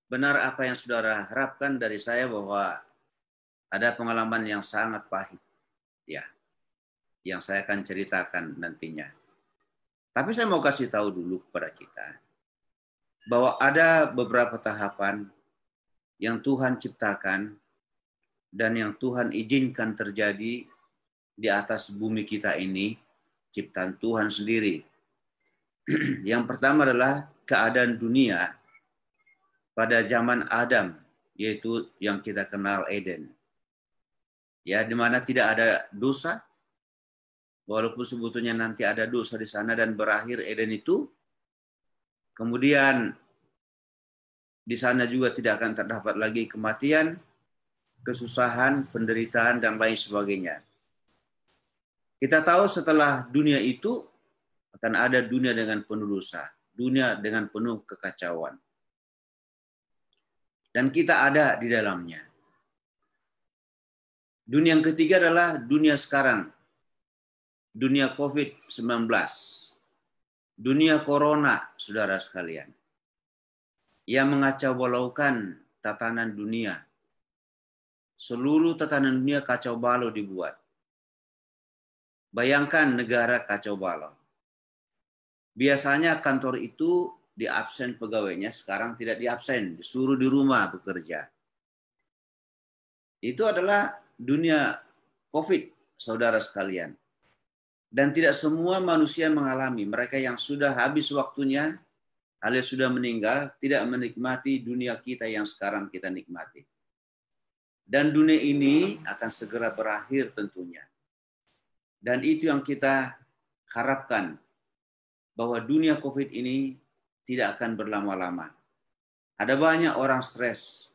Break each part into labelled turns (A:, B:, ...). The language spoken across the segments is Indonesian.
A: benar apa yang saudara harapkan dari saya bahwa ada pengalaman yang sangat pahit, ya, yang saya akan ceritakan nantinya. Tapi saya mau kasih tahu dulu kepada kita bahwa ada beberapa tahapan yang Tuhan ciptakan dan yang Tuhan izinkan terjadi di atas bumi kita ini, ciptaan Tuhan sendiri. Yang pertama adalah keadaan dunia pada zaman Adam, yaitu yang kita kenal Eden. Ya, di mana tidak ada dosa, walaupun sebetulnya nanti ada dosa di sana dan berakhir Eden itu. Kemudian di sana juga tidak akan terdapat lagi kematian, kesusahan, penderitaan, dan lain sebagainya. Kita tahu setelah dunia itu akan ada dunia dengan penuh dosa, dunia dengan penuh kekacauan. Dan kita ada di dalamnya. Dunia yang ketiga adalah dunia sekarang. Dunia COVID-19. Dunia corona, saudara sekalian. Yang mengacau balaukan tatanan dunia. Seluruh tatanan dunia kacau balau dibuat. Bayangkan negara kacau balau. Biasanya kantor itu diabsen pegawainya, sekarang tidak diabsen, disuruh di rumah bekerja. Itu adalah dunia COVID, saudara sekalian. Dan tidak semua manusia mengalami. Mereka yang sudah habis waktunya, alias sudah meninggal, tidak menikmati dunia kita yang sekarang kita nikmati. Dan dunia ini akan segera berakhir tentunya. Dan itu yang kita harapkan, bahwa dunia COVID ini tidak akan berlama-lama. Ada banyak orang stres,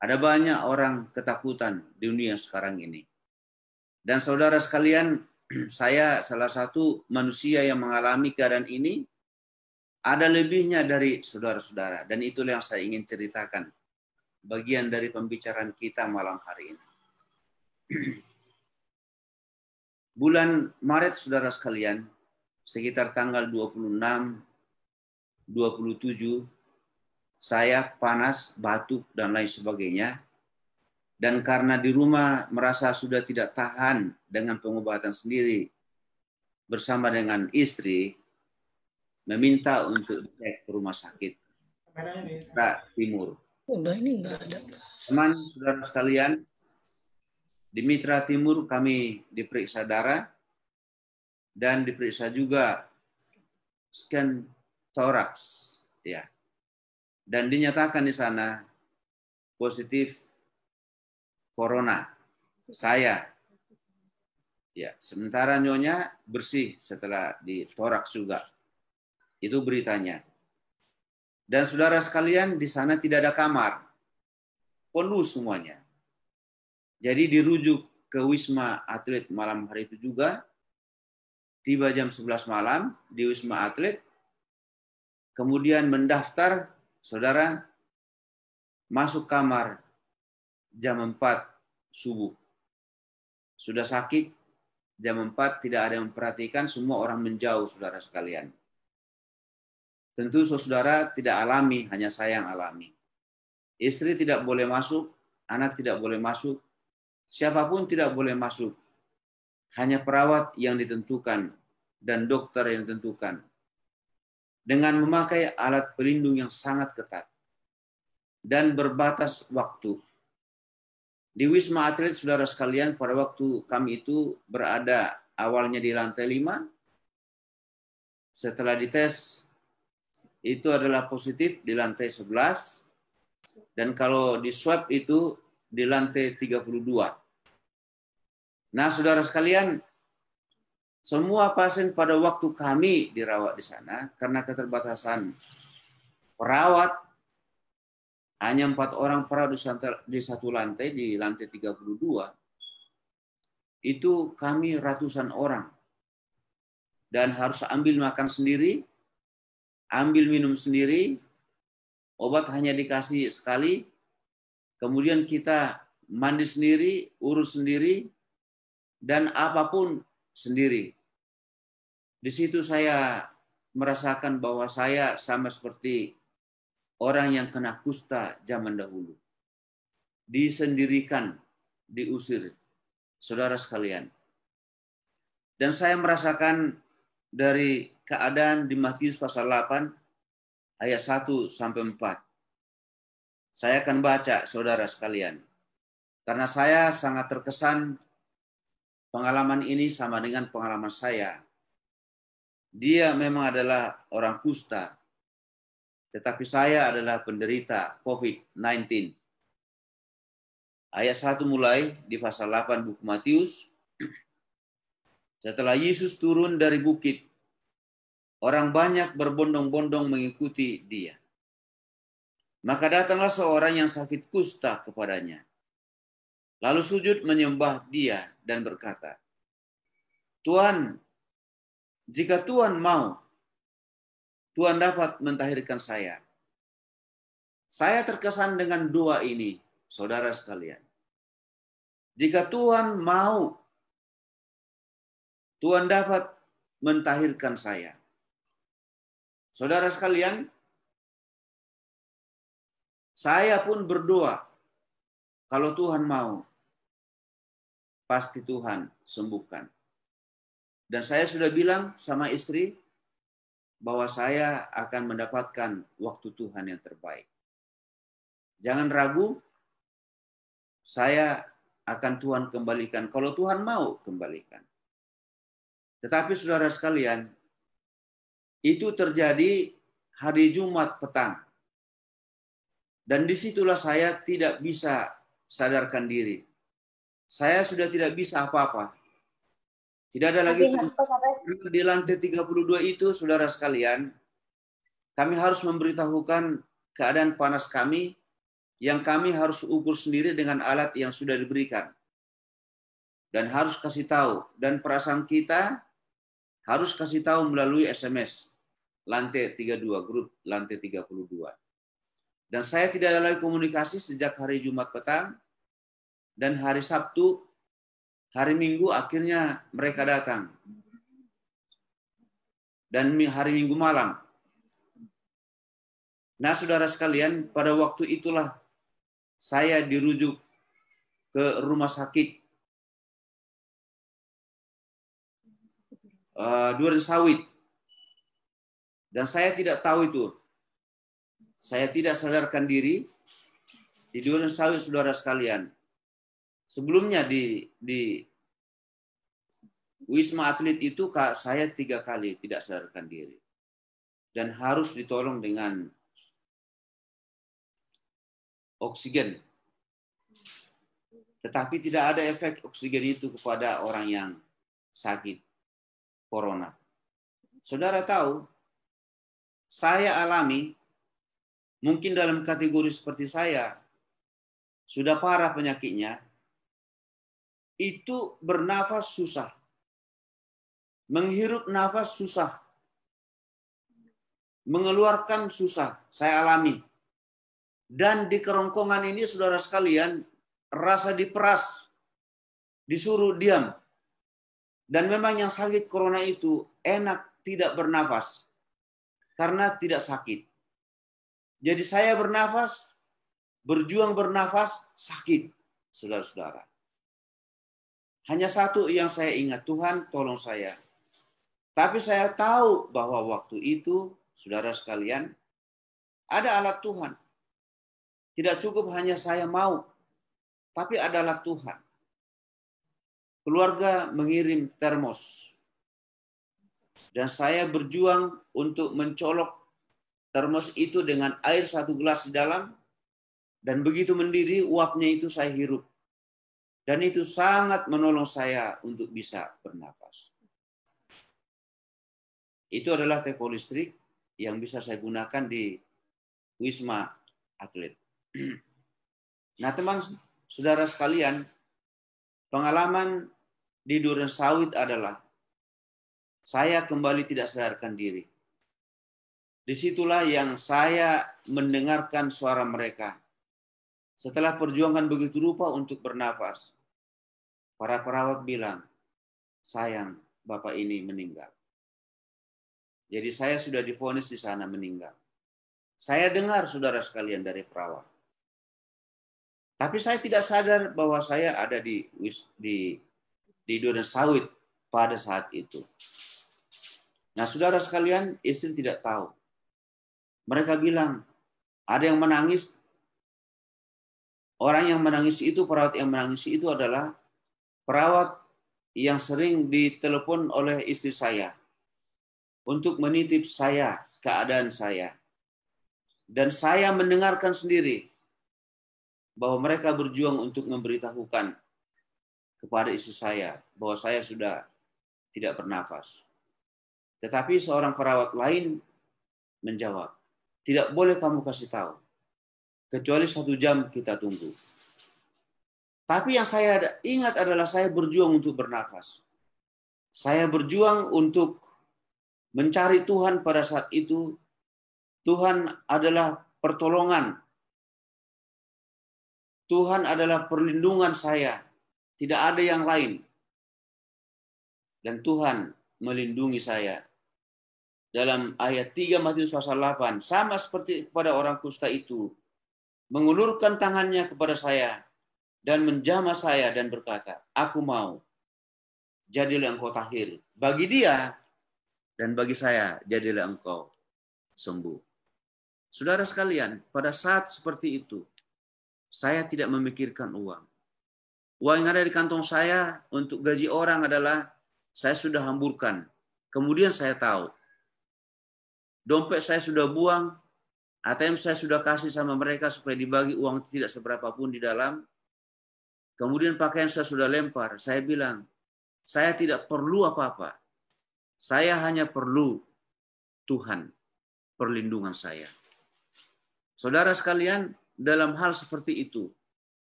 A: ada banyak orang ketakutan di dunia sekarang ini. Dan saudara sekalian, saya salah satu manusia yang mengalami keadaan ini, ada lebihnya dari saudara-saudara. Dan itulah yang saya ingin ceritakan, bagian dari pembicaraan kita malam hari ini. Bulan Maret, saudara sekalian, sekitar tanggal 26, 27, saya panas, batuk, dan lain sebagainya. Dan karena di rumah merasa sudah tidak tahan dengan pengobatan sendiri bersama dengan istri, meminta untuk dicek ke rumah sakit Mitra Timur.
B: Udah ini enggak ada.
A: Teman, saudara sekalian, di Mitra Timur kami diperiksa darah dan diperiksa juga scan toraks, ya. Dan dinyatakan di sana positif corona. Saya, ya, sementara nyonya bersih setelah di toraks juga. Itu beritanya. Dan saudara sekalian, di sana tidak ada kamar, penuh semuanya. Jadi dirujuk ke Wisma Atlet malam hari itu juga. Tiba jam 11 malam di Wisma Atlet. Kemudian mendaftar, saudara, masuk kamar jam 4 subuh. Sudah sakit, jam 4 tidak ada yang memperhatikan, semua orang menjauh, saudara sekalian. Tentu saudara tidak alami, hanya saya yang alami. Istri tidak boleh masuk, anak tidak boleh masuk, siapapun tidak boleh masuk. Hanya perawat yang ditentukan dan dokter yang ditentukan. Dengan memakai alat pelindung yang sangat ketat. Dan berbatas waktu. Di Wisma Atlet, saudara sekalian, pada waktu kami itu berada awalnya di lantai 5. Setelah dites, itu adalah positif di lantai 11. Dan kalau di swab itu di lantai 32. Nah, saudara sekalian, semua pasien pada waktu kami dirawat di sana, karena keterbatasan perawat, hanya 4 orang perawat di satu lantai, di lantai 32, itu kami ratusan orang. Dan harus ambil makan sendiri, ambil minum sendiri, obat hanya dikasih sekali, kemudian kita mandi sendiri, urus sendiri, dan apapun sendiri. Di situ saya merasakan bahwa saya sama seperti orang yang kena kusta zaman dahulu. Disendirikan, diusir, saudara sekalian. Dan saya merasakan dari keadaan di Matius pasal 8 ayat 1 sampai 4. Saya akan baca, saudara sekalian. Karena saya sangat terkesan pengalaman ini sama dengan pengalaman saya. Dia memang adalah orang kusta, tetapi saya adalah penderita COVID-19. Ayat 1 mulai di pasal 8 buku Matius. Setelah Yesus turun dari bukit, orang banyak berbondong-bondong mengikuti dia. Maka datanglah seorang yang sakit kusta kepadanya. Lalu sujud menyembah dia dan berkata, Tuhan, jika Tuhan mau, Tuhan dapat mentahirkan saya. Saya terkesan dengan doa ini, saudara sekalian. Jika Tuhan mau, Tuhan dapat mentahirkan saya. Saudara sekalian, saya pun berdoa, kalau Tuhan mau, pasti Tuhan sembuhkan. Dan saya sudah bilang sama istri bahwa saya akan mendapatkan waktu Tuhan yang terbaik. Jangan ragu, saya akan Tuhan kembalikan. Kalau Tuhan mau, kembalikan. Tetapi saudara sekalian, itu terjadi hari Jumat petang. Dan disitulah saya tidak bisa sadarkan diri. Saya sudah tidak bisa apa-apa. Tidak ada lagi di lantai 32 itu, saudara sekalian. Kami harus memberitahukan keadaan panas kami yang kami harus ukur sendiri dengan alat yang sudah diberikan. Dan harus kasih tahu. Dan perasaan kita harus kasih tahu melalui SMS. Lantai 32, grup lantai 32. Dan saya tidak ada lagi komunikasi sejak hari Jumat petang. Dan hari Sabtu, hari Minggu akhirnya mereka datang. Dan hari Minggu malam. Nah, saudara sekalian, pada waktu itulah saya dirujuk ke rumah sakit Durensawit. Dan saya tidak tahu itu. Saya tidak sadarkan diri di Durensawit, saudara sekalian. Sebelumnya di Wisma Atlet itu saya 3 kali tidak sadarkan diri. Dan harus ditolong dengan oksigen. Tetapi tidak ada efek oksigen itu kepada orang yang sakit corona. Saudara tahu, saya alami, mungkin dalam kategori seperti saya, sudah parah penyakitnya, itu bernafas susah. Menghirup nafas susah. Mengeluarkan susah. Saya alami. Dan di kerongkongan ini, saudara sekalian, rasa diperas. Disuruh diam. Dan memang yang sakit corona itu enak tidak bernafas. Karena tidak sakit. Jadi saya bernafas, berjuang bernafas, sakit. Saudara-saudara. Hanya satu yang saya ingat, Tuhan tolong saya. Tapi saya tahu bahwa waktu itu, saudara sekalian, ada alat Tuhan. Tidak cukup hanya saya mau, tapi ada alat Tuhan. Keluarga mengirim termos. Dan saya berjuang untuk mencolok termos itu dengan air 1 gelas di dalam. Dan begitu mendidih, uapnya itu saya hirup. Dan itu sangat menolong saya untuk bisa bernafas. Itu adalah teko listrik yang bisa saya gunakan di Wisma Atlet. Nah, teman saudara sekalian, pengalaman di Durensawit adalah saya kembali tidak sadarkan diri. Disitulah yang saya mendengarkan suara mereka. Setelah perjuangan begitu rupa untuk bernafas, para perawat bilang, sayang, Bapak ini meninggal. Jadi saya sudah divonis di sana meninggal. Saya dengar saudara sekalian dari perawat. Tapi saya tidak sadar bahwa saya ada di Duren Sawit pada saat itu. Nah, saudara sekalian, istri tidak tahu. Mereka bilang, ada yang menangis. Orang yang menangis itu, perawat yang menangis itu adalah perawat yang sering ditelepon oleh istri saya untuk menitip saya, keadaan saya. Dan saya mendengarkan sendiri bahwa mereka berjuang untuk memberitahukan kepada istri saya bahwa saya sudah tidak bernafas. Tetapi seorang perawat lain menjawab, tidak boleh kamu kasih tahu. Kecuali 1 jam kita tunggu. Tapi yang saya ingat adalah saya berjuang untuk bernafas. Saya berjuang untuk mencari Tuhan pada saat itu. Tuhan adalah pertolongan. Tuhan adalah perlindungan saya. Tidak ada yang lain. Dan Tuhan melindungi saya. Dalam ayat 3 Matius pasal 8, sama seperti kepada orang kusta itu, mengulurkan tangannya kepada saya dan menjamah saya dan berkata, aku mau, jadilah engkau tahir. Bagi dia dan bagi saya, jadilah engkau sembuh. Saudara sekalian, pada saat seperti itu, saya tidak memikirkan uang. Uang yang ada di kantong saya untuk gaji orang adalah saya sudah hamburkan. Kemudian saya tahu, dompet saya sudah buang, ATM saya sudah kasih sama mereka supaya dibagi uang tidak seberapa pun di dalam. Kemudian pakaian saya sudah lempar. Saya bilang, saya tidak perlu apa-apa. Saya hanya perlu Tuhan, perlindungan saya. Saudara sekalian, dalam hal seperti itu,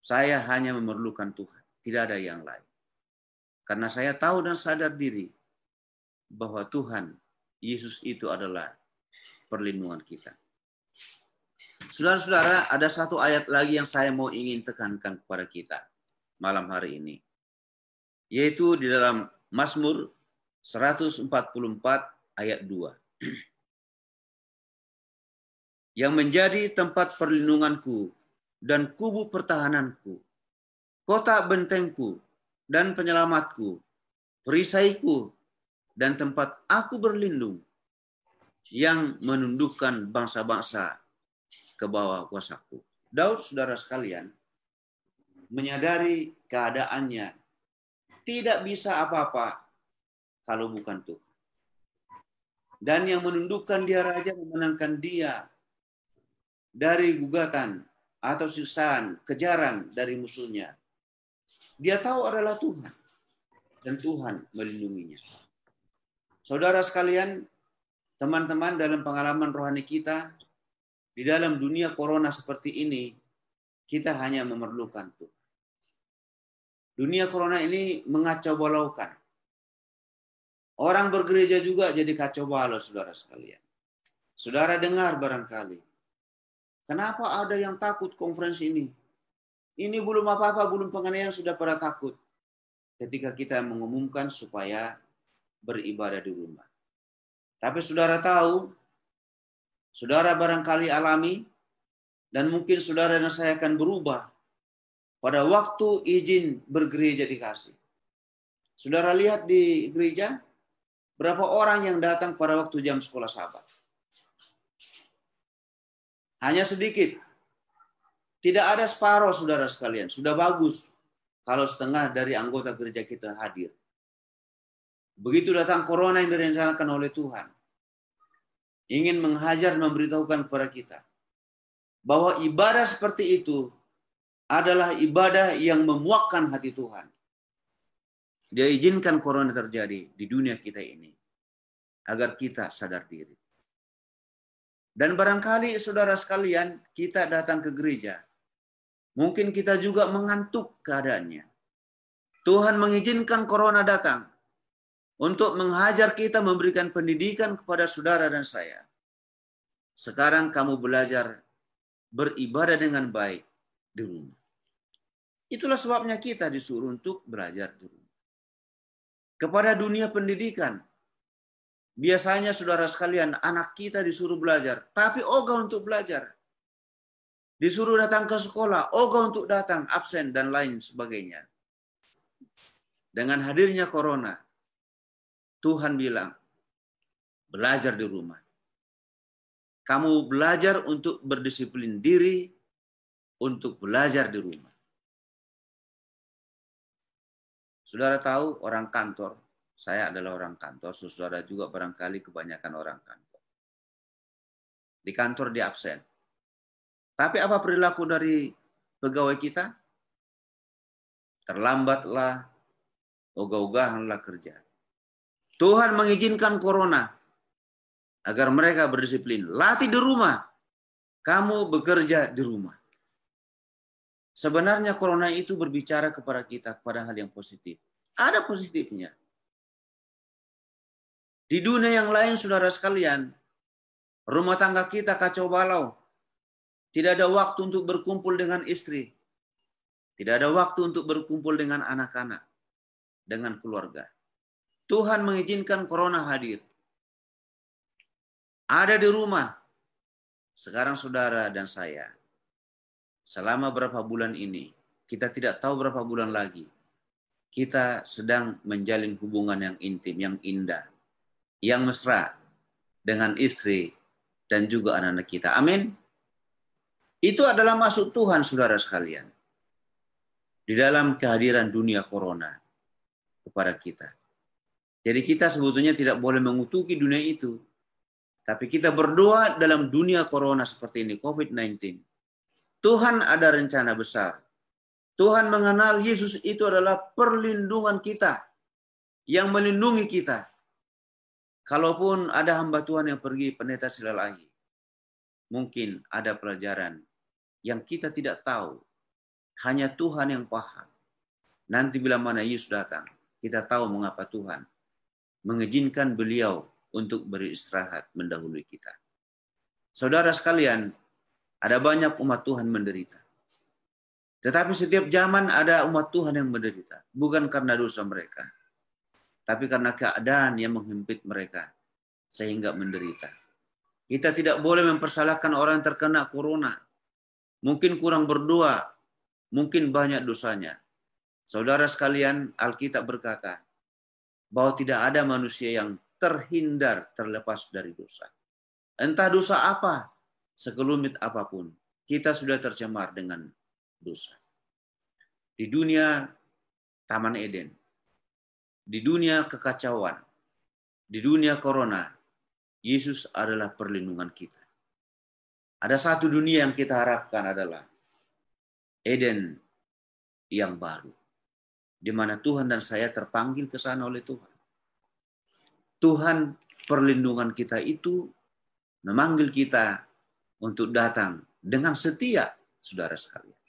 A: saya hanya memerlukan Tuhan. Tidak ada yang lain. Karena saya tahu dan sadar diri bahwa Tuhan, Yesus itu adalah perlindungan kita. Saudara-saudara, ada satu ayat lagi yang saya mau ingin tekankan kepada kita malam hari ini. Yaitu di dalam Mazmur 144 ayat 2. Yang menjadi tempat perlindunganku dan kubu pertahananku, kota bentengku dan penyelamatku, perisaiku dan tempat aku berlindung, yang menundukkan bangsa-bangsa ke bawah kuasaku. Daud, saudara sekalian, menyadari keadaannya tidak bisa apa-apa kalau bukan Tuhan. Dan yang menundukkan dia raja, memenangkan dia dari gugatan atau siksaan, kejaran dari musuhnya. Dia tahu adalah Tuhan. Dan Tuhan melindunginya. Saudara sekalian, teman-teman, dalam pengalaman rohani kita, di dalam dunia corona seperti ini, kita hanya memerlukan Tuhan. Dunia corona ini mengacau balaukan. Orang bergereja juga jadi kacau balau, saudara sekalian. Saudara dengar barangkali. Kenapa ada yang takut konferensi ini? Ini belum apa-apa, belum penganiayaan sudah pada takut. Ketika kita mengumumkan supaya beribadah di rumah. Tapi saudara tahu, saudara barangkali alami, dan mungkin saudara dan saya akan berubah pada waktu izin bergereja dikasih. Saudara lihat di gereja, berapa orang yang datang pada waktu jam sekolah Sabat? Hanya sedikit. Tidak ada separuh, saudara sekalian. Sudah bagus kalau setengah dari anggota gereja kita hadir. Begitu datang corona yang direncanakan oleh Tuhan, ingin menghajar, memberitahukan kepada kita bahwa ibadah seperti itu adalah ibadah yang memuakkan hati Tuhan. Dia izinkan corona terjadi di dunia kita ini agar kita sadar diri. Dan barangkali saudara sekalian, kita datang ke gereja, mungkin kita juga mengantuk keadaannya. Tuhan mengizinkan corona datang untuk menghajar kita, memberikan pendidikan kepada saudara dan saya. Sekarang kamu belajar beribadah dengan baik di rumah. Itulah sebabnya kita disuruh untuk belajar di rumah. Kepada dunia pendidikan, Biasanya saudara sekalian, anak kita disuruh belajar, tapi ogah untuk belajar. Disuruh datang ke sekolah, ogah untuk datang, absen dan lain sebagainya. Dengan hadirnya corona, Tuhan bilang, belajar di rumah. Kamu belajar untuk berdisiplin diri, untuk belajar di rumah. Saudara tahu orang kantor, saya adalah orang kantor, saudara juga barangkali kebanyakan orang kantor. Di kantor di absen. Tapi apa perilaku dari pegawai kita? Terlambatlah, ogah-ogahanlah kerja. Tuhan mengizinkan corona agar mereka berdisiplin. Latih di rumah. Kamu bekerja di rumah. Sebenarnya corona itu berbicara kepada kita kepada hal yang positif. Ada positifnya. Di dunia yang lain, saudara sekalian, rumah tangga kita kacau balau. Tidak ada waktu untuk berkumpul dengan istri. Tidak ada waktu untuk berkumpul dengan anak-anak, dengan keluarga. Tuhan mengizinkan corona hadir. Ada di rumah. Sekarang saudara dan saya, selama berapa bulan ini, kita tidak tahu berapa bulan lagi, kita sedang menjalin hubungan yang intim, yang indah, yang mesra dengan istri dan juga anak-anak kita. Amin. Itu adalah maksud Tuhan, saudara sekalian. Di dalam kehadiran dunia corona kepada kita. Jadi kita sebetulnya tidak boleh mengutuki dunia itu. Tapi kita berdoa dalam dunia corona seperti ini, COVID-19. Tuhan ada rencana besar. Tuhan mengenal Yesus itu adalah perlindungan kita. Yang melindungi kita. Kalaupun ada hamba Tuhan yang pergi pendeta Silalahi. Mungkin ada pelajaran yang kita tidak tahu. Hanya Tuhan yang paham. Nanti bila mana Yesus datang, kita tahu mengapa Tuhan mengizinkan beliau untuk beristirahat mendahului kita. Saudara sekalian, ada banyak umat Tuhan menderita. Tetapi setiap zaman ada umat Tuhan yang menderita. Bukan karena dosa mereka. Tapi karena keadaan yang menghimpit mereka. Sehingga menderita. Kita tidak boleh mempersalahkan orang yang terkena corona. Mungkin kurang berdoa. Mungkin banyak dosanya. Saudara sekalian, Alkitab berkata bahwa tidak ada manusia yang terhindar terlepas dari dosa. Entah dosa apa, sekelumit apapun, kita sudah tercemar dengan dosa. Di dunia Taman Eden, di dunia kekacauan, di dunia corona, Yesus adalah perlindungan kita. Ada satu dunia yang kita harapkan adalah Eden yang baru, di mana Tuhan dan saya terpanggil ke sana oleh Tuhan. Tuhan perlindungan kita itu memanggil kita untuk datang dengan setia, saudara sekalian.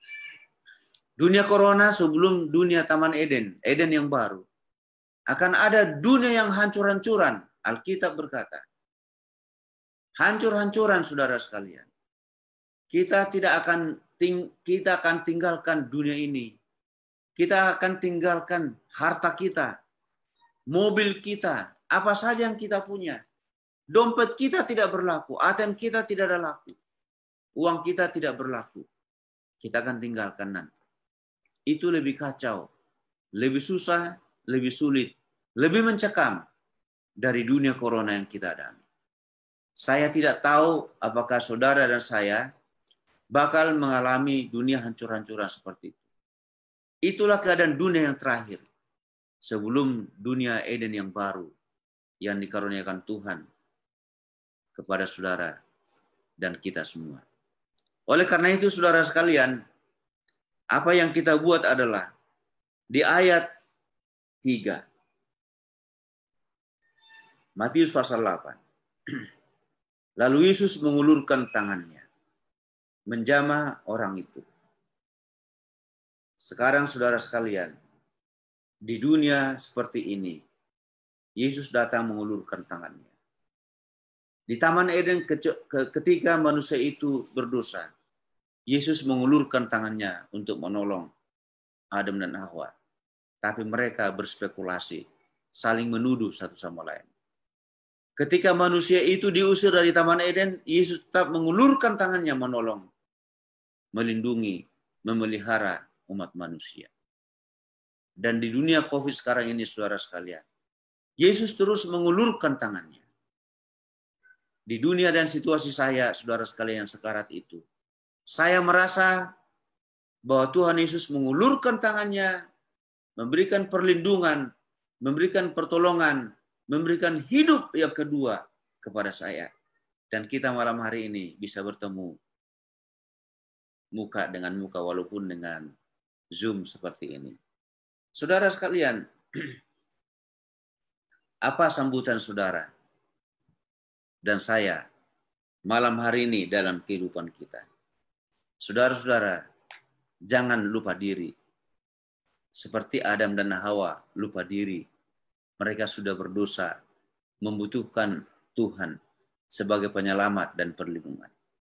A: Dunia corona sebelum dunia Taman Eden, Eden yang baru, akan ada dunia yang hancur-hancuran. Alkitab berkata, hancur-hancuran, saudara sekalian. Kita akan tinggalkan dunia ini. Kita akan tinggalkan harta kita, mobil kita, apa saja yang kita punya. Dompet kita tidak berlaku, ATM kita tidak ada laku. Uang kita tidak berlaku. Kita akan tinggalkan nanti. Itu lebih kacau, lebih susah, lebih sulit, lebih mencekam dari dunia corona yang kita alami. Saya tidak tahu apakah saudara dan saya bakal mengalami dunia hancur-hancuran seperti itu. Itulah keadaan dunia yang terakhir sebelum dunia Eden yang baru yang dikaruniakan Tuhan kepada saudara dan kita semua. Oleh karena itu, saudara sekalian, apa yang kita buat adalah di ayat 3. Matius pasal 8. Lalu Yesus mengulurkan tangannya, menjamah orang itu. Sekarang saudara sekalian, di dunia seperti ini, Yesus datang mengulurkan tangannya. Di Taman Eden ketika manusia itu berdosa, Yesus mengulurkan tangannya untuk menolong Adam dan Hawa. Tapi mereka berspekulasi, saling menuduh satu sama lain. Ketika manusia itu diusir dari Taman Eden, Yesus tetap mengulurkan tangannya menolong, melindungi, memelihara umat manusia. Dan di dunia COVID sekarang ini, saudara sekalian, Yesus terus mengulurkan tangannya. Di dunia dan situasi saya, saudara sekalian, yang sekarat itu, saya merasa bahwa Tuhan Yesus mengulurkan tangannya, memberikan perlindungan, memberikan pertolongan, memberikan hidup yang kedua kepada saya. Dan kita malam hari ini bisa bertemu muka dengan muka walaupun dengan Zoom seperti ini. Saudara sekalian, apa sambutan saudara dan saya malam hari ini dalam kehidupan kita? Saudara-saudara, jangan lupa diri. Seperti Adam dan Hawa lupa diri. Mereka sudah berdosa, membutuhkan Tuhan sebagai penyelamat dan perlindungan.